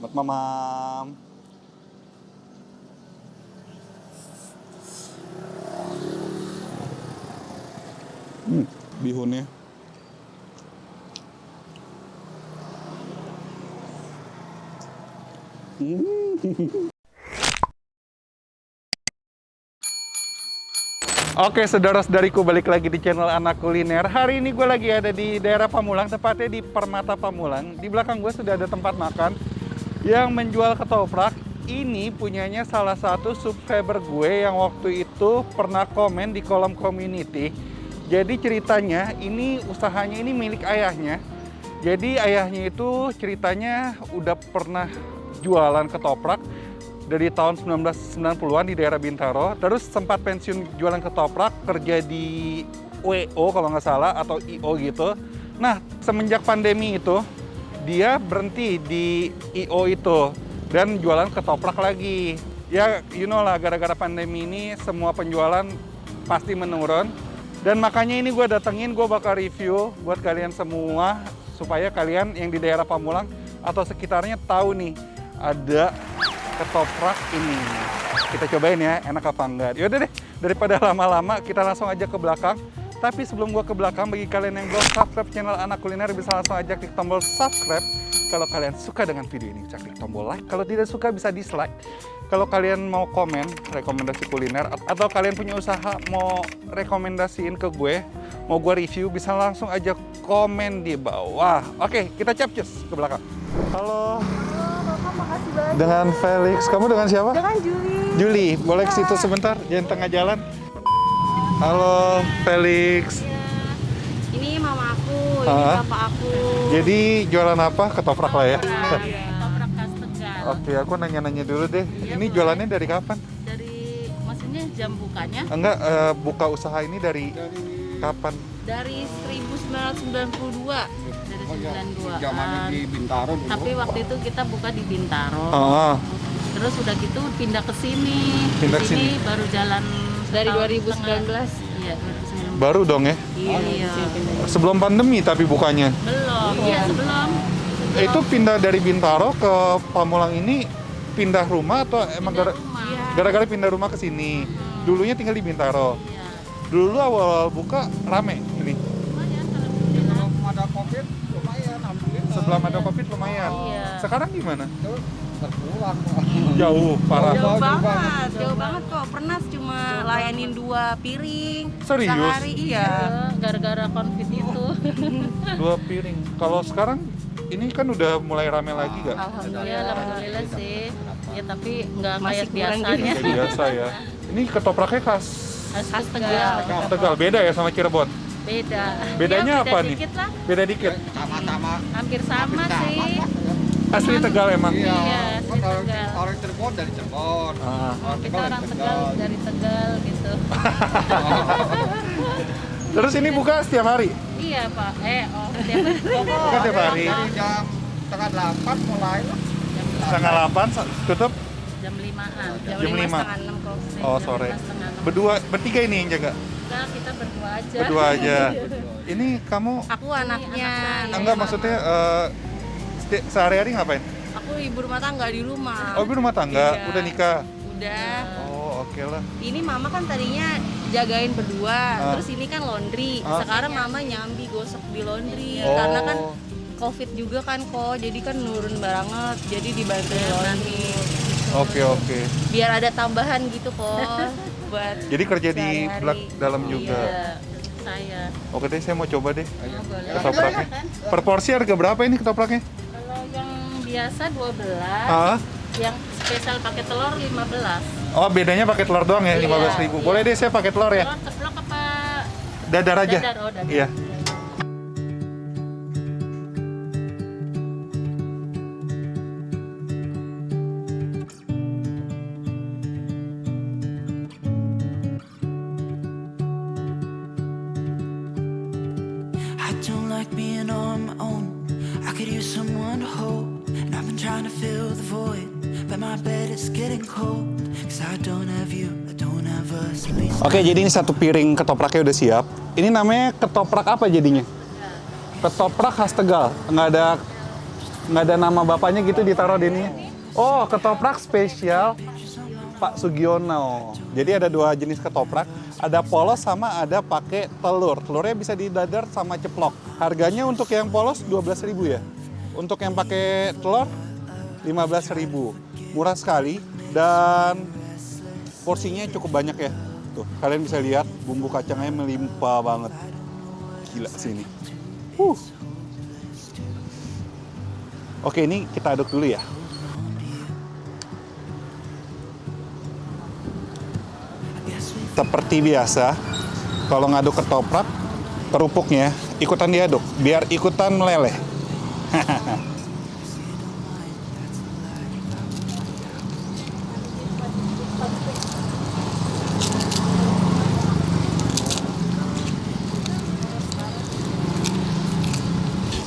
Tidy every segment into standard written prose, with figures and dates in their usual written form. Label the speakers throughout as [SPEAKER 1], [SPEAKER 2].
[SPEAKER 1] buat mamam. Bihunnya. Oke, saudara-saudariku, balik lagi di channel Anak Kuliner. Hari ini gue lagi ada di daerah Pamulang, tepatnya di Permata Pamulang. Di belakang gue sudah ada tempat makan yang menjual ketoprak. Ini punyanya salah satu subscriber gue yang waktu itu pernah komen di kolom community. Jadi ceritanya, ini usahanya ini milik ayahnya. Jadi ayahnya itu ceritanya udah pernah jualan ketoprak dari tahun 1990-an di daerah Bintaro, terus sempat pensiun jualan ketoprak, kerja di WO kalau nggak salah, atau IO gitu. Nah, semenjak pandemi itu, dia berhenti di IO itu, dan jualan ketoprak lagi. Ya, you know lah, gara-gara pandemi ini semua penjualan pasti menurun. Dan makanya ini gue datengin, gue bakal review buat kalian semua, supaya kalian yang di daerah Pamulang atau sekitarnya tahu nih, ada ketoprak ini. Kita cobain ya, enak apa enggak. Yaudah deh, daripada lama-lama kita langsung aja ke belakang. Tapi sebelum gua ke belakang, bagi kalian yang belum subscribe channel Anak Kuliner, bisa langsung aja klik tombol subscribe. Kalau kalian suka dengan video ini, bisa klik tombol like. Kalau tidak suka, bisa dislike. Kalau kalian mau komen, rekomendasi kuliner, atau kalian punya usaha mau rekomendasiin ke gue, mau gue review, bisa langsung aja komen di bawah. Oke, kita capcus ke belakang. Halo.
[SPEAKER 2] Makasih banyak.
[SPEAKER 1] Dengan Felix, kamu dengan siapa?
[SPEAKER 2] Dengan Juli.
[SPEAKER 1] Juli, boleh ke situ sebentar, jangan tengah jalan. Halo, Felix.
[SPEAKER 2] Ya. Ini mama aku, ini bapak aku.
[SPEAKER 1] Jadi jualan apa? Ketoprak lah ya?
[SPEAKER 2] Ketoprak khas Tegal.
[SPEAKER 1] Oke, aku nanya-nanya dulu deh. Ini jualannya dari kapan?
[SPEAKER 2] Dari, maksudnya jam bukanya?
[SPEAKER 1] Enggak, buka usaha ini dari kapan?
[SPEAKER 2] Dari 1992. Dari 92.
[SPEAKER 3] Zamannya di Bintaro dulu.
[SPEAKER 2] Tapi waktu itu kita buka di Bintaro.
[SPEAKER 1] Oh,
[SPEAKER 2] Terus udah gitu pindah ke sini.
[SPEAKER 1] Pindah
[SPEAKER 2] Di
[SPEAKER 1] ke sini.
[SPEAKER 2] sini baru jalan
[SPEAKER 4] Dari
[SPEAKER 2] setahun
[SPEAKER 4] 2019.
[SPEAKER 2] setengah. Iya, 2019.
[SPEAKER 1] baru dong ya?
[SPEAKER 2] Iya.
[SPEAKER 1] Sebelum pandemi tapi bukanya.
[SPEAKER 2] Belum. Iya, sebelum.
[SPEAKER 1] Itu pindah dari Bintaro ke Pamulang ini pindah rumah atau emang
[SPEAKER 2] Pindah rumah.
[SPEAKER 1] gara-gara pindah rumah ke sini? Dulunya tinggal di Bintaro.
[SPEAKER 2] Iya.
[SPEAKER 1] Dulu awal buka rame ini.
[SPEAKER 2] Lumayan kalau dibilang.
[SPEAKER 3] Sebelum ada Covid lumayan, alhamdulillah.
[SPEAKER 1] Sebelum ada Covid lumayan.
[SPEAKER 2] Iya.
[SPEAKER 1] Sekarang gimana?
[SPEAKER 3] Itu terpulang.
[SPEAKER 1] Jauh, parah.
[SPEAKER 2] Jauh
[SPEAKER 3] Jauh
[SPEAKER 2] banget, jauh banget kok. Pernah cuma layanin 2 piring
[SPEAKER 1] Serius?
[SPEAKER 2] sehari, iya.
[SPEAKER 4] Gara-gara covid itu.
[SPEAKER 1] 2 piring. Kalau sekarang ini kan udah mulai rame lagi gak?
[SPEAKER 4] Alhamdulillah sih. Ya tapi nggak
[SPEAKER 2] Masih
[SPEAKER 4] kayak
[SPEAKER 2] kurang
[SPEAKER 4] biasanya.
[SPEAKER 1] Kayak biasa ya. Ini ketopraknya khas
[SPEAKER 4] Khas Tegal.
[SPEAKER 1] Tegal, beda ya sama Cirebon?
[SPEAKER 4] Beda.
[SPEAKER 1] Bedanya
[SPEAKER 4] Ya,
[SPEAKER 1] apa
[SPEAKER 4] beda
[SPEAKER 1] nih?
[SPEAKER 4] Dikit lah.
[SPEAKER 1] Beda dikit.
[SPEAKER 3] Sama-sama.
[SPEAKER 4] Hampir sama sih.
[SPEAKER 1] Asli Tegal emang?
[SPEAKER 3] Iya,
[SPEAKER 4] Iya,
[SPEAKER 3] kan orang,
[SPEAKER 4] Tegal.
[SPEAKER 3] orang Cirebon dari Cirebon.
[SPEAKER 1] Ah.
[SPEAKER 4] Kita orang Tegal dari Tegal gitu.
[SPEAKER 1] Terus ini buka setiap hari?
[SPEAKER 4] Iya Pak. Tiap
[SPEAKER 1] Buka tiap hari?
[SPEAKER 3] Dari jam setengah 8 mulai lah.
[SPEAKER 1] Setengah 8 tutup?
[SPEAKER 4] jam 5-an.
[SPEAKER 2] Jam
[SPEAKER 1] Jam
[SPEAKER 2] 5
[SPEAKER 1] lima.
[SPEAKER 2] setengah 6 kalau
[SPEAKER 1] Oh, sore. Berdua, bertiga ini yang jaga?
[SPEAKER 4] Enggak, kita berdua aja.
[SPEAKER 1] Berdua aja. Ini kamu,
[SPEAKER 2] Aku anaknya.
[SPEAKER 1] enggak maksudnya sehari-hari ngapain?
[SPEAKER 2] Aku ibu rumah tangga di rumah.
[SPEAKER 1] Oh, ibu rumah tangga,
[SPEAKER 2] Iya.
[SPEAKER 1] udah nikah?
[SPEAKER 2] Udah.
[SPEAKER 1] Oh, oke lah.
[SPEAKER 2] Ini mama kan tadinya jagain berdua,
[SPEAKER 1] Ah.
[SPEAKER 2] terus ini kan laundry.
[SPEAKER 1] Ah.
[SPEAKER 2] Sekarang mama nyambi gosok di laundry
[SPEAKER 1] Oh.
[SPEAKER 2] karena kan Covid juga kan kok, jadi kan nurun banget, jadi dibantuin laundry.
[SPEAKER 1] Oke.
[SPEAKER 2] Biar ada tambahan gitu kok buat
[SPEAKER 1] Jadi kerja di
[SPEAKER 2] sehari-hari.
[SPEAKER 1] dalam juga?
[SPEAKER 4] Iya, saya.
[SPEAKER 1] Oke deh, saya mau coba deh
[SPEAKER 4] Boleh.
[SPEAKER 1] ketopraknya. Per porsi harga berapa ini ketopraknya?
[SPEAKER 4] Kalau yang biasa 12,
[SPEAKER 1] Ah?
[SPEAKER 4] yang spesial pakai telur 15.
[SPEAKER 1] Oh, bedanya pakai telur doang ya,
[SPEAKER 4] Iya,
[SPEAKER 1] 15.000.
[SPEAKER 4] iya.
[SPEAKER 1] Boleh deh saya pakai telur ya?
[SPEAKER 4] Telur ceplok apa
[SPEAKER 1] Dadar aja?
[SPEAKER 4] dadar? Oh, dadar.
[SPEAKER 1] Iya.
[SPEAKER 5] I don't like being on my own. I could use someone to hold. And I've been trying to fill the void, but my bed is getting cold. Cause I don't have you, I don't have us. At least
[SPEAKER 1] Oke, jadi ini satu piring ketopraknya udah siap. Ini namanya ketoprak apa jadinya? Ketoprak khas Tegal. Nggak ada nggak ada nama bapaknya gitu ditaruh di ini. Oh, ketoprak spesial Pak Sugiono. Jadi ada dua jenis ketoprak, ada polos sama ada pakai telur. Telurnya bisa didadar sama ceplok. Harganya untuk yang polos 12.000 ya. Untuk yang pakai telur 15.000. Murah sekali dan porsinya cukup banyak ya. Tuh, kalian bisa lihat bumbu kacangnya melimpah banget. Gila sini. Oke, ini kita aduk dulu ya. Seperti biasa, kalau ngaduk ketoprak, kerupuknya ikutan diaduk, biar ikutan meleleh.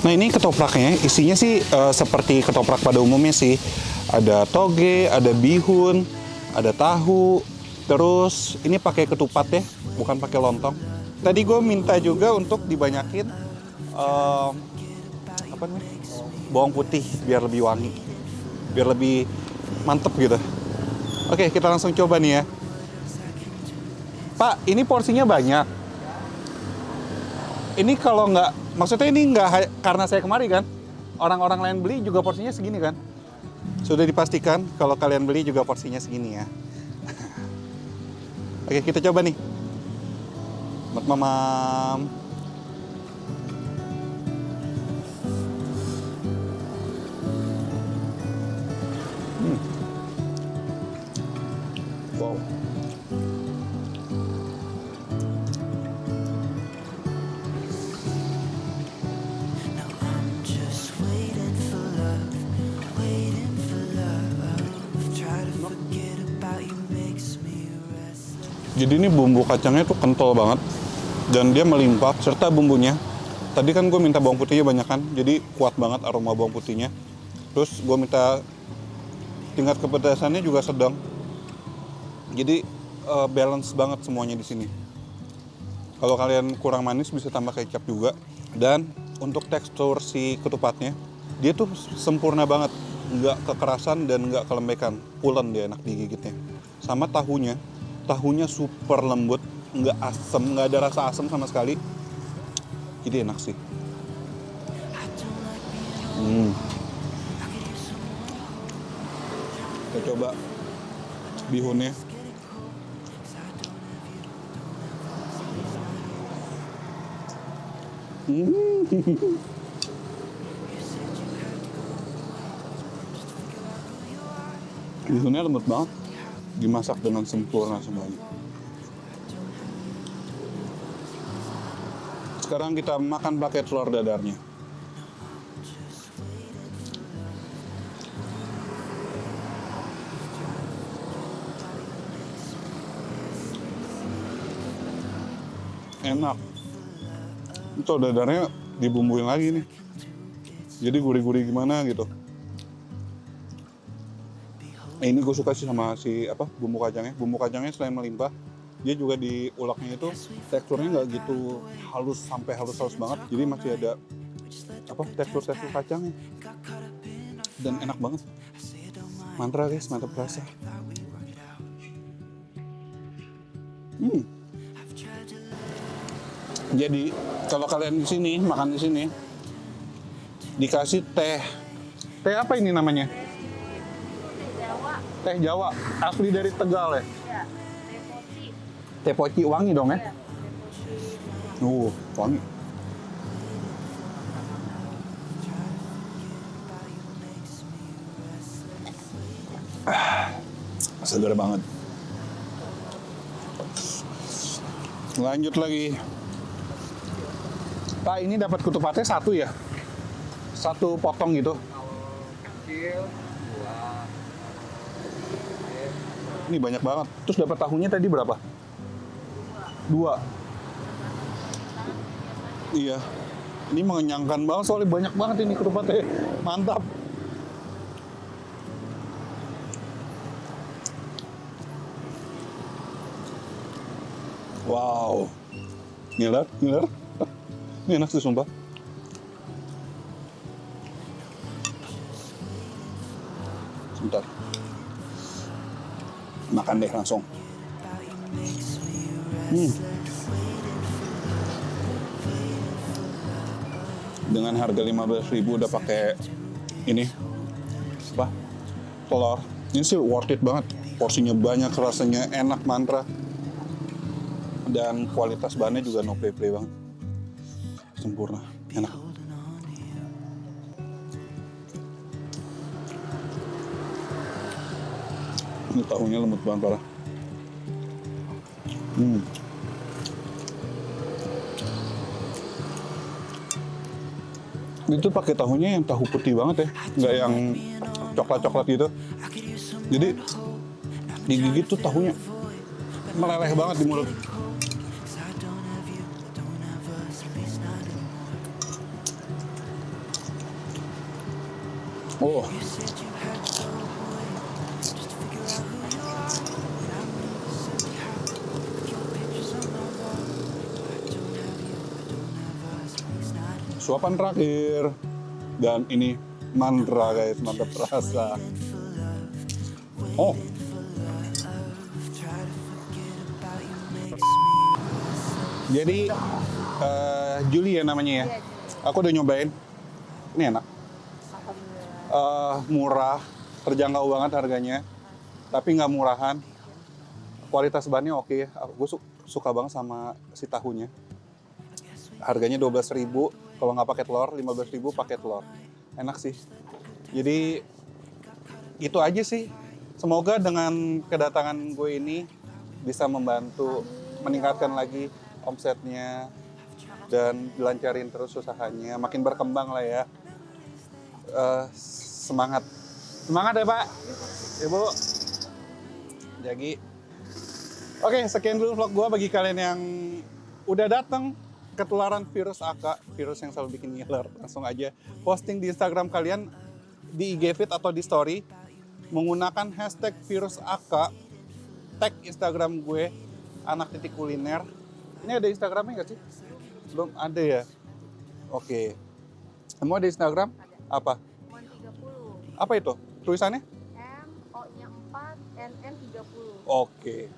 [SPEAKER 1] Nah, ini ketopraknya isinya sih seperti ketoprak pada umumnya sih. Ada toge, ada bihun, ada tahu. Terus ini pakai ketupat ya, bukan pakai lontong. Tadi gue minta juga untuk dibanyakin apa namanya, bawang putih biar lebih wangi, biar lebih mantep gitu. Oke, kita langsung coba nih ya. Pak, ini porsinya banyak. Ini kalau nggak, maksudnya ini nggak karena saya kemari kan? Orang-orang lain beli juga porsinya segini kan? Sudah dipastikan kalau kalian beli juga porsinya segini ya. Oke, kita coba nih. Buat mamam. Wow.
[SPEAKER 5] Just waiting for love, waiting for love. Try to forget about you makes me restless.
[SPEAKER 1] Jadi ini bumbu kacangnya tuh kental banget dan dia melimpah serta bumbunya. Tadi kan gue minta bawang putihnya banyak kan, jadi kuat banget aroma bawang putihnya. Terus gue minta tingkat kepedasannya juga sedang. Jadi balance banget semuanya di sini. Kalau kalian kurang manis bisa tambah kecap juga. Dan untuk tekstur si ketupatnya, dia tuh sempurna banget, nggak kekerasan dan nggak kelembekan, pulen dia enak digigitnya. Sama tahunya super lembut, nggak asem, nggak ada rasa asem sama sekali. Jadi enak sih. Kita coba bihunnya. Bihunnya lembut banget, dimasak dengan sempurna semuanya. Sekarang kita makan pakai telur dadarnya. Enak. Telur dadarnya dibumbuin lagi nih. Jadi gurih-gurih gimana gitu. Ini gue suka sih sama bumbu kacangnya. Bumbu kacangnya selain melimpah, dia juga di uleknya itu teksturnya nggak gitu halus sampai halus banget. Jadi masih ada tekstur kacangnya dan enak banget. Mantra guys, mantap rasa. Jadi kalau kalian di sini makan di sini dikasih teh apa ini namanya? Teh Jawa, asli dari Tegal ya? Iya, teh poci. Wangi dong ya? Iya, wangi. Segar banget. Lanjut lagi. Pak, ini dapat ketupatnya satu ya? Satu potong gitu?
[SPEAKER 3] Kecil,
[SPEAKER 1] Ini banyak banget. Terus dapat tahunya tadi berapa? 2. Iya. Ini mengenyangkan banget soalnya banyak banget ini ketupatnya. Mantap. Wow. Ngiler. Ini enak sih sumpah. Sebentar. Makan deh langsung. Dengan harga 15.000 udah pakai ini apa? Telur. Ini sih worth it banget. Porsinya banyak, rasanya enak, mantra. Dan kualitas bahannya juga no play-play banget. Sempurna, enak. Ini tahunya lembut banget parah. Itu pakai tahunya yang tahu putih banget ya, nggak yang coklat-coklat gitu. Jadi digigit tuh tahunya meleleh banget di mulut. Oh, suapan terakhir. Dan ini mantra guys, mantap rasa. Oh, jadi Julie ya namanya ya. Aku udah nyobain. Ini enak. Murah, terjangkau banget harganya. Tapi nggak murahan. Kualitas bahannya oke ya. Gue suka banget sama si tahunya. Harganya 12.000. Kalau nggak pakai telur, 15.000 pakai telur. Enak sih. Jadi itu aja sih. Semoga dengan kedatangan gue ini bisa membantu meningkatkan lagi omsetnya dan dilancarin terus usahanya, makin berkembang lah ya. Semangat ya Pak, Ibu. Jadi, oke, sekian dulu vlog gue. Bagi kalian yang udah datang ketularan virus AK, virus yang selalu bikin ngiler, langsung aja posting di Instagram kalian, di IG feed atau di story, menggunakan hashtag virus AK, tag Instagram gue, anak.kuliner. Ini ada Instagramnya nggak sih? Belum ada ya? Oke. Semua ada Instagram? Apa?
[SPEAKER 2] 30.
[SPEAKER 1] Apa itu? Tulisannya?
[SPEAKER 2] M, O-nya 4, NN 30.
[SPEAKER 1] Oke.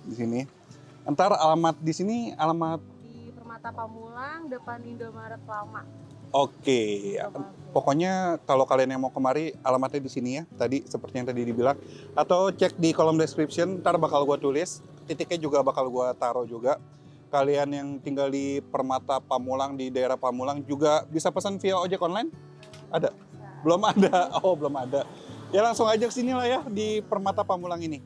[SPEAKER 1] Di sini. Ntar alamat di sini, alamat.
[SPEAKER 2] Di Permata Pamulang, depan Indomaret Lama.
[SPEAKER 1] Oke. Pokoknya kalau kalian yang mau kemari, alamatnya di sini ya. Tadi seperti yang tadi dibilang. Atau cek di kolom description, ntar bakal gue tulis. Titiknya juga bakal gue taruh juga. Kalian yang tinggal di Permata Pamulang, di daerah Pamulang juga bisa pesan via ojek online? Ada? Belum ada? Oh, belum ada. Ya langsung aja ke sini lah ya, di Permata Pamulang ini.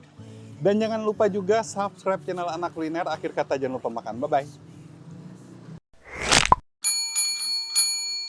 [SPEAKER 1] Dan jangan lupa juga subscribe channel Anak Kuliner. Akhir kata jangan lupa makan. Bye-bye.